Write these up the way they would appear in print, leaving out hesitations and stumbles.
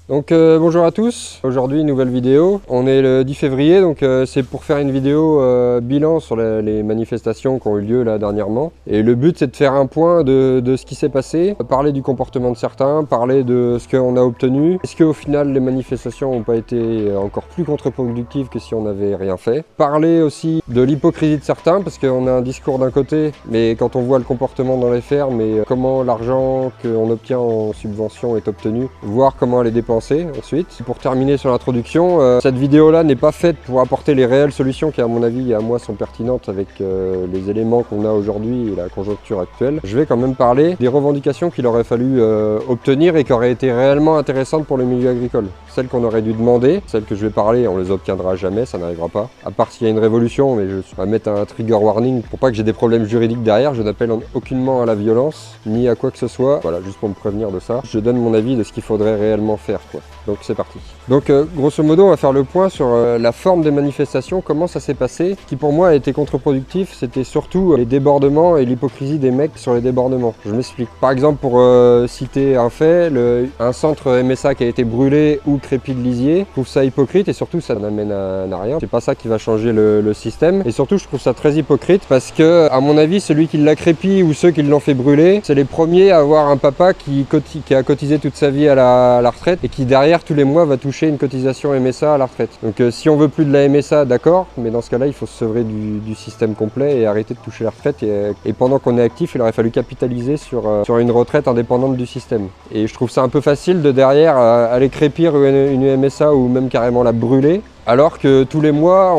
Bonjour à tous, aujourd'hui nouvelle vidéo. On est le 10 février donc c'est pour faire une vidéo bilan sur les manifestations qui ont eu lieu là dernièrement. Et le but c'est de faire un point de ce qui s'est passé, parler du comportement de certains, parler de ce qu'on a obtenu. Est-ce qu'au final les manifestations n'ont pas été encore plus contre-productives que si on n'avait rien fait. Parler aussi de l'hypocrisie de certains parce qu'on a un discours d'un côté, mais quand on voit le comportement dans les fermes et comment l'argent qu'on obtient en subvention est obtenu, voir comment elle est dépensée ensuite. Pour terminer sur l'introduction, cette vidéo là n'est pas faite pour apporter les réelles solutions qui à mon avis et à moi sont pertinentes avec les éléments qu'on a aujourd'hui et la conjoncture actuelle. Je vais quand même parler des revendications qu'il aurait fallu obtenir et qui auraient été réellement intéressantes pour le milieu agricole. Celles qu'on aurait dû demander, celles que je vais parler, on les obtiendra jamais, ça n'arrivera pas. À part s'il y a une révolution, mais je vais mettre un trigger warning pour pas que j'ai des problèmes juridiques derrière. Je n'appelle aucunement à la violence, ni à quoi que ce soit. Voilà, juste pour me prévenir de ça. Je donne mon avis de ce qu'il faudrait réellement faire, quoi. Donc c'est parti. Donc grosso modo on va faire le point sur la forme des manifestations, comment ça s'est passé. Ce qui pour moi a été contre-productif, c'était surtout les débordements et l'hypocrisie des mecs sur les débordements. Je m'explique. Par exemple pour citer un fait, un centre MSA qui a été brûlé ou crépi de lisier, je trouve ça hypocrite et surtout ça n'amène à rien. C'est pas ça qui va changer le système. Et surtout je trouve ça très hypocrite parce que à mon avis celui qui l'a crépi ou ceux qui l'ont fait brûler, c'est les premiers à avoir un papa qui a cotisé toute sa vie à la retraite et qui derrière tous les mois va toucher une cotisation MSA à la retraite. Donc si on veut plus de la MSA, d'accord, mais dans ce cas-là, il faut se sevrer du système complet et arrêter de toucher la retraite. Et pendant qu'on est actif, il aurait fallu capitaliser sur une retraite indépendante du système. Et je trouve ça un peu facile de derrière aller crépir une MSA ou même carrément la brûler. Alors que tous les mois,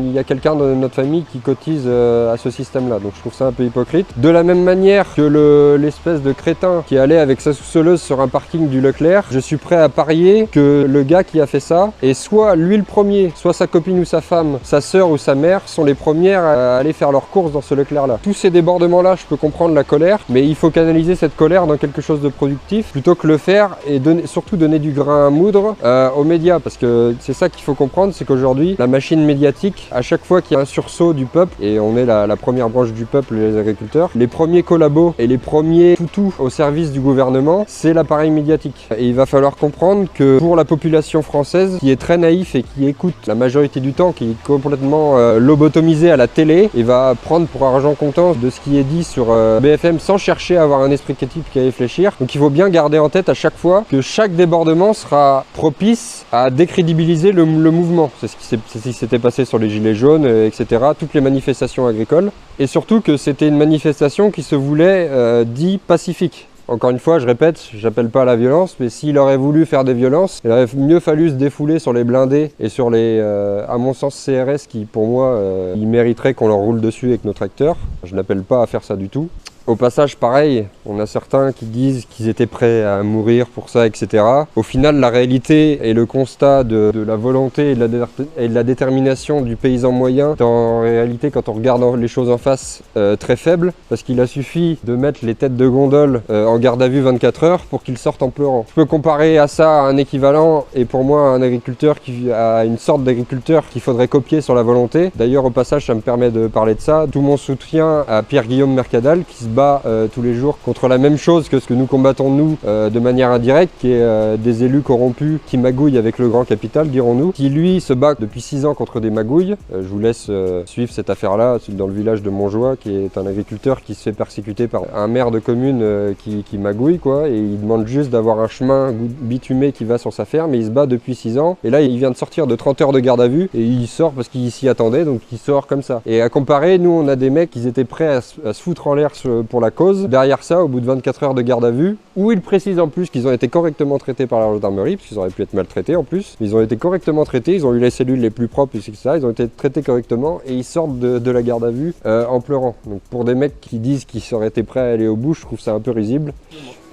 il y a quelqu'un de notre famille qui cotise à ce système-là. Donc je trouve ça un peu hypocrite. De la même manière que l'espèce de crétin qui allait avec sa sous-soleuse sur un parking du Leclerc, je suis prêt à parier que le gars qui a fait ça est soit lui le premier, soit sa copine ou sa femme, sa sœur ou sa mère sont les premières à aller faire leurs courses dans ce Leclerc-là. Tous ces débordements-là, je peux comprendre la colère, mais il faut canaliser cette colère dans quelque chose de productif plutôt que le faire et surtout donner du grain à moudre aux médias. Parce que c'est ça qu'il faut comprendre, c'est qu'aujourd'hui, la machine médiatique, à chaque fois qu'il y a un sursaut du peuple, et on est la première branche du peuple, les agriculteurs, les premiers collabos et les premiers toutous au service du gouvernement, c'est l'appareil médiatique. Et il va falloir comprendre que pour la population française, qui est très naïf et qui écoute la majorité du temps, qui est complètement lobotomisée à la télé, et va prendre pour argent comptant de ce qui est dit sur BFM sans chercher à avoir un esprit critique qu'à réfléchir. Donc il faut bien garder en tête à chaque fois que chaque débordement sera propice à décrédibiliser le mouvement. C'est ce qui s'était passé sur les gilets jaunes, etc. Toutes les manifestations agricoles. Et surtout que c'était une manifestation qui se voulait dit pacifique. Encore une fois, je répète, j'appelle pas à la violence, mais s'il aurait voulu faire des violences, il aurait mieux fallu se défouler sur les blindés et sur les, à mon sens, CRS qui, pour moi, ils mériteraient qu'on leur roule dessus avec nos tracteurs. Je n'appelle pas à faire ça du tout. Au passage, pareil, on a certains qui disent qu'ils étaient prêts à mourir pour ça, etc. Au final, la réalité et le constat de la volonté et de la détermination du paysan moyen est en réalité, quand on regarde les choses en face, très faible, parce qu'il a suffi de mettre les têtes de gondole en garde à vue 24 heures pour qu'ils sortent en pleurant. Je peux comparer à ça un équivalent, et pour moi un agriculteur à une sorte d'agriculteur qu'il faudrait copier sur la volonté. D'ailleurs, au passage, ça me permet de parler de ça. Tout mon soutien à Pierre-Guillaume Mercadal, qui se bat tous les jours contre la même chose que ce que nous combattons nous de manière indirecte, qui est des élus corrompus qui magouillent avec le grand capital, dirons-nous, qui lui se bat depuis 6 ans contre des magouilles. Je vous laisse suivre cette affaire-là dans le village de Montjoie, qui est un agriculteur qui se fait persécuter par un maire de commune qui magouille, quoi, et il demande juste d'avoir un chemin bitumé qui va sur sa ferme, et il se bat depuis 6 ans, et là il vient de sortir de 30 heures de garde à vue, et il sort parce qu'il s'y attendait, donc il sort comme ça. Et à comparer, nous on a des mecs qui étaient prêts à se foutre en l'air pour la cause. Derrière ça, au bout de 24 heures de garde à vue, où ils précisent en plus qu'ils ont été correctement traités par la gendarmerie, parce qu'ils auraient pu être maltraités en plus, ils ont été correctement traités, ils ont eu les cellules les plus propres, etc. Ils ont été traités correctement et ils sortent de la garde à vue en pleurant. Donc pour des mecs qui disent qu'ils auraient été prêts à aller au bout, je trouve ça un peu risible.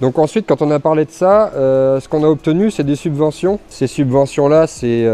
Donc ensuite, quand on a parlé de ça, ce qu'on a obtenu, c'est des subventions. Ces subventions-là, c'est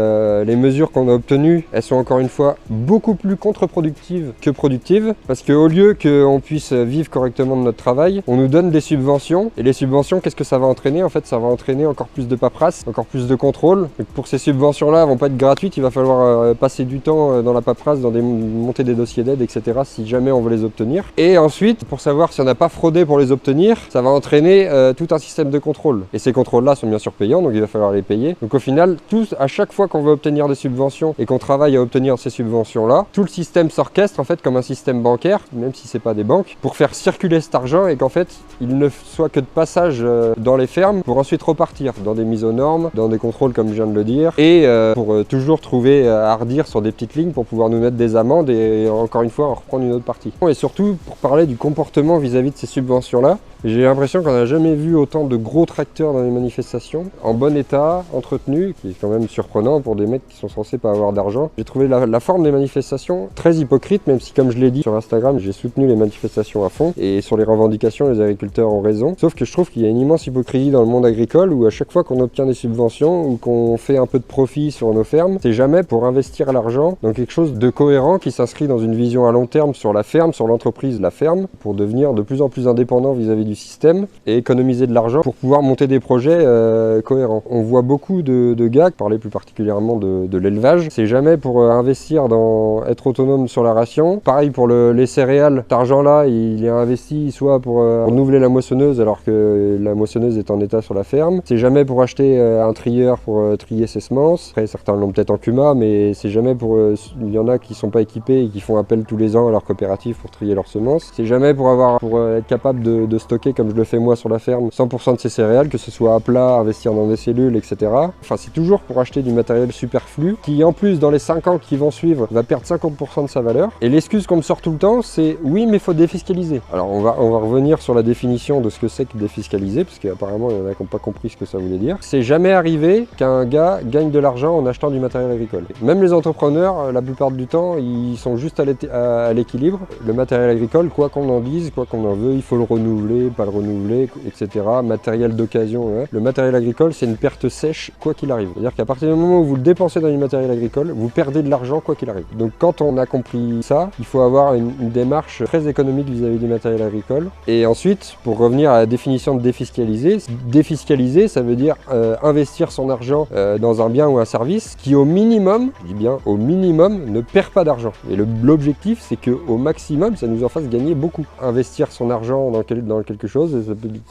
les mesures qu'on a obtenues, elles sont encore une fois beaucoup plus contre-productives que productives, parce qu'au lieu qu'on puisse vivre correctement de notre travail, on nous donne des subventions, et les subventions, qu'est-ce que ça va entraîner? En fait, ça va entraîner encore plus de paperasse, encore plus de contrôle. Donc pour ces subventions-là, elles vont pas être gratuites, il va falloir passer du temps dans la paperasse, monter des dossiers d'aide, etc., si jamais on veut les obtenir. Et ensuite, pour savoir si on n'a pas fraudé pour les obtenir, ça va entraîner tout un système de contrôle. Et ces contrôles-là sont bien sûr payants, donc il va falloir les payer. Donc au final, à chaque fois qu'on veut obtenir des subventions et qu'on travaille à obtenir ces subventions-là, tout le système s'orchestre en fait comme un système bancaire, même si c'est pas des banques, pour faire circuler cet argent et qu'en fait, il ne soit que de passage dans les fermes pour ensuite repartir dans des mises aux normes, dans des contrôles comme je viens de le dire, et pour toujours trouver à redire sur des petites lignes pour pouvoir nous mettre des amendes et encore une fois en reprendre une autre partie. Et surtout pour parler du comportement vis-à-vis de ces subventions-là, j'ai l'impression qu'on n'a jamais vu autant de gros tracteurs dans les manifestations, en bon état, entretenus, qui est quand même surprenant pour des mecs qui sont censés pas avoir d'argent. J'ai trouvé la forme des manifestations très hypocrite, même si comme je l'ai dit sur Instagram, j'ai soutenu les manifestations à fond, et sur les revendications, les agriculteurs ont raison. Sauf que je trouve qu'il y a une immense hypocrisie dans le monde agricole, où à chaque fois qu'on obtient des subventions, ou qu'on fait un peu de profit sur nos fermes, c'est jamais pour investir l'argent dans quelque chose de cohérent qui s'inscrit dans une vision à long terme sur la ferme, sur l'entreprise, la ferme, pour devenir de plus en plus indépendant vis-à-vis du système et économiser de l'argent pour pouvoir monter des projets cohérents. On voit beaucoup de gars, parler plus particulièrement de l'élevage, c'est jamais pour investir dans être autonome sur la ration. Pareil pour les céréales, cet argent-là, il est investi soit pour renouveler la moissonneuse alors que la moissonneuse est en état sur la ferme. C'est jamais pour acheter un trieur pour trier ses semences. Après, certains l'ont peut-être en Cuma, mais c'est jamais pour... il y en a qui sont pas équipés et qui font appel tous les ans à leur coopérative pour trier leurs semences. C'est jamais pour être capable de stocker, comme je le fais moi sur la ferme, 100% de ses céréales, que ce soit à plat, investir dans des cellules, etc. Enfin, c'est toujours pour acheter du matériel superflu qui, en plus, dans les 5 ans qui vont suivre, va perdre 50% de sa valeur. Et l'excuse qu'on me sort tout le temps, c'est oui, mais il faut défiscaliser. Alors, on va revenir sur la définition de ce que c'est que défiscaliser, parce qu'apparemment, il y en a qui n'ont pas compris ce que ça voulait dire. C'est jamais arrivé qu'un gars gagne de l'argent en achetant du matériel agricole. Même les entrepreneurs, la plupart du temps, ils sont juste à l'équilibre. Le matériel agricole, quoi qu'on en dise, quoi qu'on en veut, il faut le renouveler, pas le renouveler, etc. Matériel d'occasion, ouais. Le matériel agricole, c'est une perte sèche, quoi qu'il arrive. C'est-à-dire qu'à partir du moment où vous le dépensez dans du matériel agricole, vous perdez de l'argent, quoi qu'il arrive. Donc quand on a compris ça, il faut avoir une démarche très économique vis-à-vis du matériel agricole. Et ensuite, pour revenir à la définition de défiscaliser, ça veut dire investir son argent dans un bien ou un service qui au minimum, je dis bien au minimum, ne perd pas d'argent. Et l'objectif, c'est qu'au maximum, ça nous en fasse gagner beaucoup. Investir son argent dans quelque chose,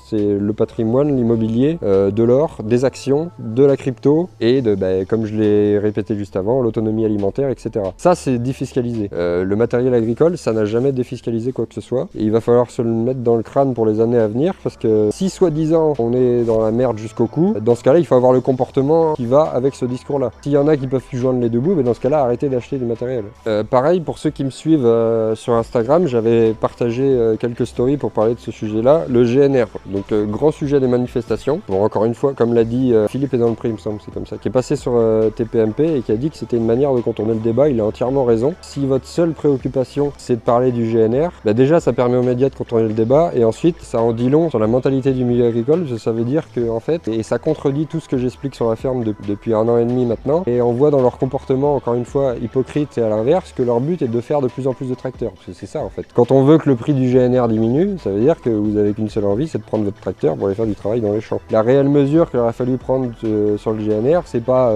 c'est le patrimoine, l'immobilier, de l'or, des actions, de la crypto et comme je l'ai répété juste avant, l'autonomie alimentaire, etc. Ça, c'est défiscalisé. Le matériel agricole, ça n'a jamais défiscalisé quoi que ce soit. Et il va falloir se le mettre dans le crâne pour les années à venir, parce que si soi-disant on est dans la merde jusqu'au cou, dans ce cas-là, il faut avoir le comportement qui va avec ce discours-là. S'il y en a qui peuvent plus joindre les deux bouts, mais dans ce cas-là, arrêtez d'acheter du matériel. Pareil, pour ceux qui me suivent sur Instagram, j'avais partagé quelques stories pour parler de ce sujet-là, le GNR. Donc grand sujet des manifestations. Bon, encore une fois, comme l'a dit Philippe est dans le prix, il me semble, c'est comme ça, qui est passé sur TPMP et qui a dit que c'était une manière de contourner le débat. Il a entièrement raison. Si votre seule préoccupation c'est de parler du GNR, déjà ça permet aux médias de contourner le débat et ensuite ça en dit long sur la mentalité du milieu agricole, parce que ça veut dire que en fait, et ça contredit tout ce que j'explique sur la ferme depuis 1 an et demi maintenant, et on voit dans leur comportement, encore une fois, hypocrite et à l'inverse, que leur but est de faire de plus en plus de tracteurs. Parce que c'est ça en fait. Quand on veut que le prix du GNR diminue, ça veut dire que vous avez qu'une seule envie, c'est de prendre votre tracteur pour aller faire du travail dans les champs. La réelle mesure qu'il aurait fallu prendre sur le GNR, c'est pas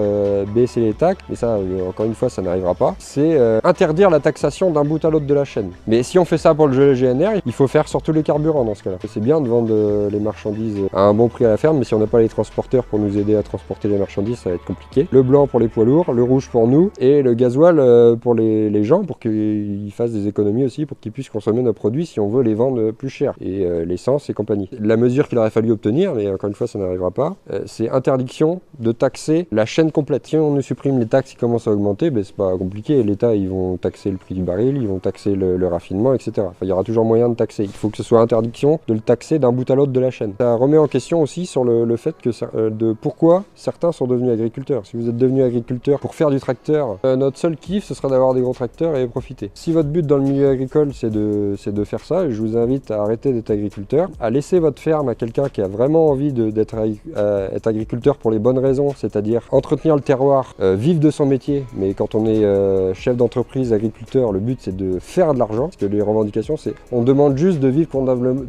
baisser les taxes, mais ça, encore une fois, ça n'arrivera pas, c'est interdire la taxation d'un bout à l'autre de la chaîne. Mais si on fait ça pour le GNR, il faut faire sur tous les carburants dans ce cas-là. C'est bien de vendre les marchandises à un bon prix à la ferme, mais si on n'a pas les transporteurs pour nous aider à transporter les marchandises, ça va être compliqué. Le blanc pour les poids lourds, le rouge pour nous, et le gasoil pour les gens, pour qu'ils fassent des économies aussi, pour qu'ils puissent consommer nos produits si on veut les vendre plus cher. Et l'essence et compagnie. La mesure qu'il aurait fallu obtenir, mais encore une fois ça n'arrivera pas, c'est interdiction de taxer la chaîne complète. Si on supprime les taxes qui commencent à augmenter, c'est pas compliqué. L'État, ils vont taxer le prix du baril, ils vont taxer le raffinement, etc. Enfin, il y aura toujours moyen de taxer. Il faut que ce soit interdiction de le taxer d'un bout à l'autre de la chaîne. Ça remet en question aussi sur le fait que de pourquoi certains sont devenus agriculteurs. Si vous êtes devenu agriculteur pour faire du tracteur, notre seul kiff, ce sera d'avoir des gros tracteurs et profiter. Si votre but dans le milieu agricole, c'est de faire ça, je vous invite à arrêter d'être agriculteur, à laisser votre ferme à quelqu'un qui a vraiment envie d'être agriculteur pour les bonnes raisons, c'est-à-dire entretenir le terroir, vivre de son métier. Mais quand on est chef d'entreprise, agriculteur, le but c'est de faire de l'argent, parce que les revendications c'est on demande juste de vivre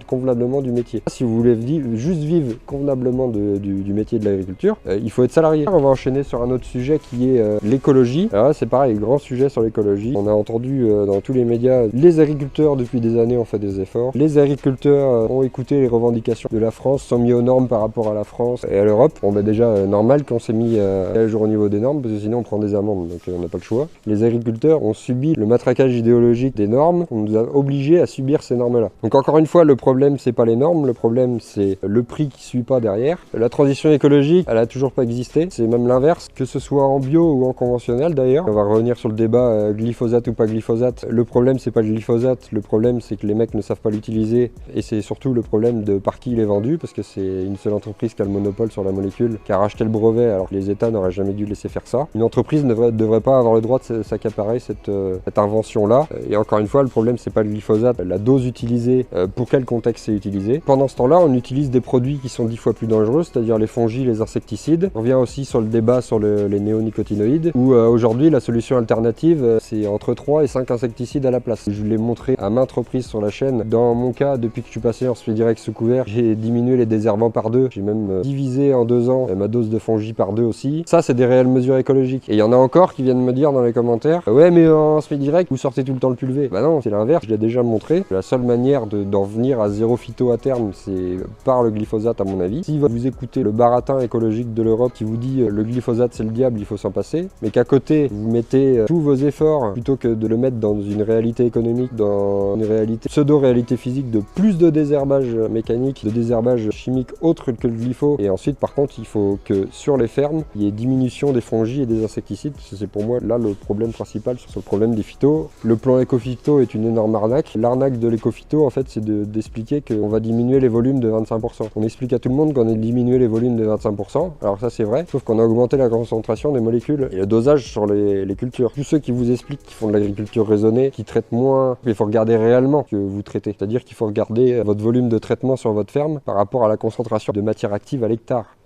convenablement du métier. Si vous voulez juste vivre convenablement du métier de l'agriculture, il faut être salarié. On va enchaîner sur un autre sujet qui est l'écologie. Alors là c'est pareil, grand sujet sur l'écologie. On a entendu dans tous les médias, les agriculteurs depuis des années ont fait des efforts. Les agriculteurs ont écouté les revendications certifications de la France sont mis aux normes par rapport à la France et à l'Europe. Bon bah déjà normal qu'on s'est mis à jour au niveau des normes, parce que sinon on prend des amendes, donc on n'a pas le choix. Les agriculteurs ont subi le matraquage idéologique des normes, on nous a obligés à subir ces normes-là. Donc encore une fois, le problème c'est pas les normes, le problème c'est le prix qui suit pas derrière. La transition écologique, elle a toujours pas existé, c'est même l'inverse, que ce soit en bio ou en conventionnel d'ailleurs. On va revenir sur le débat glyphosate ou pas glyphosate. Le problème c'est pas le glyphosate, le problème c'est que les mecs ne savent pas l'utiliser, et c'est surtout le problème de par qui il est vendu, parce que c'est une seule entreprise qui a le monopole sur la molécule, qui a racheté le brevet alors que les États n'auraient jamais dû laisser faire ça. Une entreprise ne devrait pas avoir le droit de s'accaparer cette invention-là. Et encore une fois, le problème c'est pas le glyphosate, la dose utilisée, pour quel contexte c'est utilisé. Pendant ce temps-là, on utilise des produits qui sont 10 fois plus dangereux, c'est-à-dire les fongies, les insecticides. On revient aussi sur le débat sur les néonicotinoïdes, où aujourd'hui la solution alternative c'est entre 3 et 5 insecticides à la place. Je l'ai montré à maintes reprises sur la chaîne. Dans mon cas, depuis que je suis passé en spray direct sous couvert, j'ai diminué les désherbants par 2. J'ai même divisé en 2 ans ma dose de fongies par 2 aussi. Ça, c'est des réelles mesures écologiques. Et il y en a encore qui viennent me dire dans les commentaires ouais, mais en spray direct, vous sortez tout le temps le pulvé. Bah non, c'est l'inverse, je l'ai déjà montré. La seule manière d'en venir à zéro phyto à terme, c'est par le glyphosate, à mon avis. Si vous écoutez le baratin écologique de l'Europe qui vous dit le glyphosate c'est le diable, il faut s'en passer, mais qu'à côté, vous mettez tous vos efforts plutôt que de le mettre dans une réalité économique, dans une réalité pseudo-réalité physique de plus de désherbage mécanique, de désherbage chimique autre que le glypho. Et ensuite, par contre, il faut que sur les fermes, il y ait diminution des fongies et des insecticides, parce que c'est pour moi là le problème principal sur le problème des phytos. Le plan éco-phyto est une énorme arnaque. L'arnaque de l'éco-phyto, en fait, c'est d'expliquer qu'on va diminuer les volumes de 25%. On explique à tout le monde qu'on a diminué les volumes de 25%. Alors ça, c'est vrai, sauf qu'on a augmenté la concentration des molécules et le dosage sur les cultures. Tous ceux qui vous expliquent qu'ils font de l'agriculture raisonnée, qui traitent moins, il faut regarder réellement que vous traitez. C'est-à-dire qu'il faut regarder votre volume de traitement sur votre ferme par rapport à la concentration de matière active à l'hectare.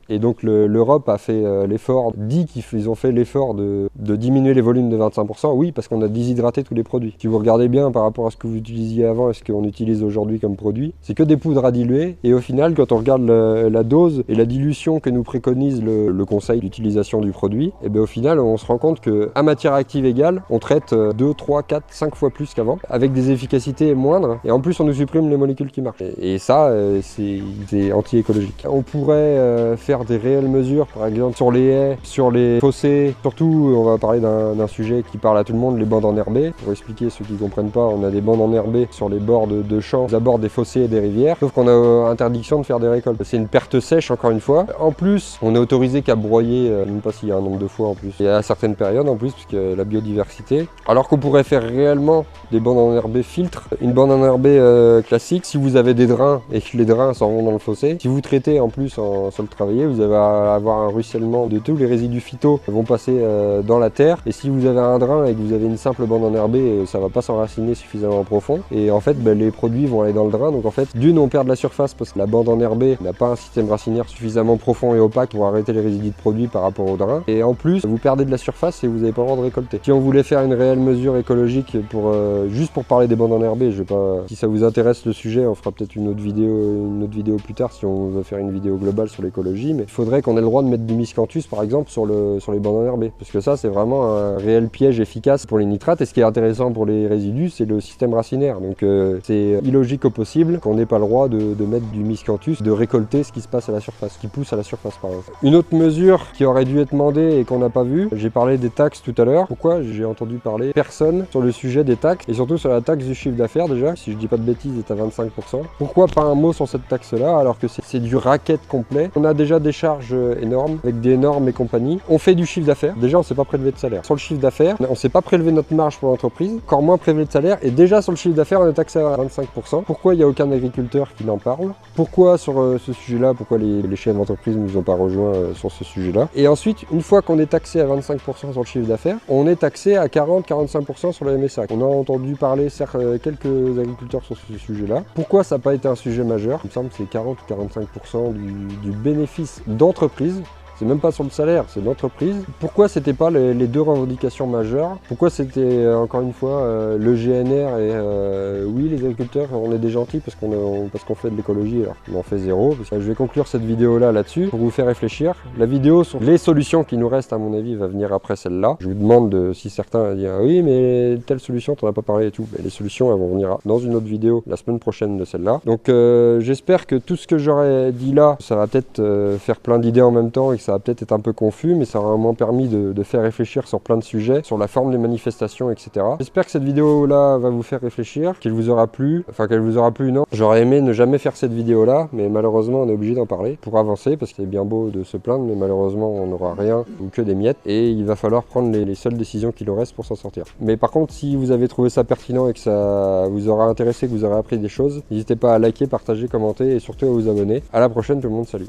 Et donc l'Europe a fait l'effort, dit qu'ils ont fait l'effort de diminuer les volumes de 25%, oui, parce qu'on a déshydraté tous les produits. Si vous regardez bien par rapport à ce que vous utilisiez avant et ce qu'on utilise aujourd'hui comme produit, c'est que des poudres à diluer, et au final, quand on regarde la dose et la dilution que nous préconise le conseil d'utilisation du produit, et bien au final, on se rend compte qu'à matière active égale, on traite 2, 3, 4, 5 fois plus qu'avant, avec des efficacités moindres, et en plus on nous supprime les molécules qui marchent. Et ça, c'est anti-écologique. On pourrait faire des réelles mesures, par exemple sur les haies, sur les fossés. Surtout, on va parler d'un sujet qui parle à tout le monde, les bandes enherbées. Pour expliquer ceux qui ne comprennent pas, on a des bandes enherbées sur les bords de champs, aux abords des fossés et des rivières, sauf qu'on a interdiction de faire des récoltes. C'est une perte sèche, encore une fois. En plus, on est autorisé qu'à broyer, même pas s'il y a un nombre de fois en plus, et à certaines périodes en plus, puisque la biodiversité. Alors qu'on pourrait faire réellement des bandes enherbées filtres. Une bande enherbée classique, si vous avez des drains et que les drains s'en vont dans le fossé, si vous traitez en plus en sol travaillé, vous allez avoir un ruissellement de tous les résidus phyto vont passer dans la terre. Et si vous avez un drain et que vous avez une simple bande enherbée, ça va pas s'enraciner suffisamment profond. Et en fait, les produits vont aller dans le drain. Donc en fait, d'une, on perd de la surface parce que la bande enherbée n'a pas un système racinaire suffisamment profond et opaque pour arrêter les résidus de produits par rapport au drain. Et en plus, vous perdez de la surface et vous n'avez pas le droit de récolter. Si on voulait faire une réelle mesure écologique pour juste pour parler des bandes enherbées, je vais pas. Si ça vous intéresse le sujet, on fera peut-être une autre vidéo plus tard si on veut faire une vidéo globale sur l'écologie. Mais il faudrait qu'on ait le droit de mettre du miscanthus par exemple sur les bandes enherbées, parce que ça c'est vraiment un réel piège efficace pour les nitrates. Et ce qui est intéressant pour les résidus, c'est le système racinaire. Donc c'est illogique au possible qu'on n'ait pas le droit de mettre du miscanthus, de récolter ce qui se passe à la surface, ce qui pousse à la surface par exemple. Une autre mesure qui aurait dû être demandée et qu'on n'a pas vue, j'ai parlé des taxes tout à l'heure. Pourquoi j'ai entendu parler personne sur le sujet des taxes, et surtout sur la taxe du chiffre d'affaires déjà, si je dis pas de bêtises, est à 25%. Pourquoi pas un mot sur cette taxe là alors que c'est du racket complet? On a déjà des charges énormes, avec des normes et compagnie. On fait du chiffre d'affaires. Déjà, on ne s'est pas prélevé de salaire. Sur le chiffre d'affaires, on ne s'est pas prélevé notre marge pour l'entreprise, encore moins prélevé de salaire. Et déjà, sur le chiffre d'affaires, on est taxé à 25%. Pourquoi il n'y a aucun agriculteur qui en parle? Pourquoi sur ce sujet-là, pourquoi les chefs d'entreprise ne nous ont pas rejoints sur ce sujet-là? Et ensuite, une fois qu'on est taxé à 25% sur le chiffre d'affaires, on est taxé à 40-45% sur le MSA. On a entendu parler quelques agriculteurs sur ce sujet-là. Pourquoi ça n'a pas été un sujet majeur? Il me semble que c'est 40 ou 45% du bénéfice d'entreprise. c'est même pas sur le salaire, c'est l'entreprise. Pourquoi c'était pas les deux revendications majeures? Pourquoi c'était encore une fois le GNR et oui les agriculteurs on est des gentils parce qu'on fait de l'écologie alors on en fait zéro. Je vais conclure cette vidéo là-dessus pour vous faire réfléchir. La vidéo sur les solutions qui nous restent à mon avis va venir après celle-là. Je vous demande si certains disent ah oui mais telle solution t'en as pas parlé et tout. Mais les solutions elles vont venir dans une autre vidéo la semaine prochaine de celle-là. Donc j'espère que tout ce que j'aurais dit là, ça va peut-être faire plein d'idées en même temps et que ça va peut-être être un peu confus, mais ça aura vraiment permis de faire réfléchir sur plein de sujets, sur la forme des manifestations, etc. J'espère que cette vidéo là va vous faire réfléchir, qu'elle vous aura plu, enfin qu'elle vous aura plu non. J'aurais aimé ne jamais faire cette vidéo là, mais malheureusement on est obligé d'en parler pour avancer parce qu'il est bien beau de se plaindre, mais malheureusement on n'aura rien ou que des miettes et il va falloir prendre les seules décisions qu'il nous reste pour s'en sortir. Mais par contre si vous avez trouvé ça pertinent et que ça vous aura intéressé, que vous aurez appris des choses, n'hésitez pas à liker, partager, commenter et surtout à vous abonner. À la prochaine tout le monde, salut.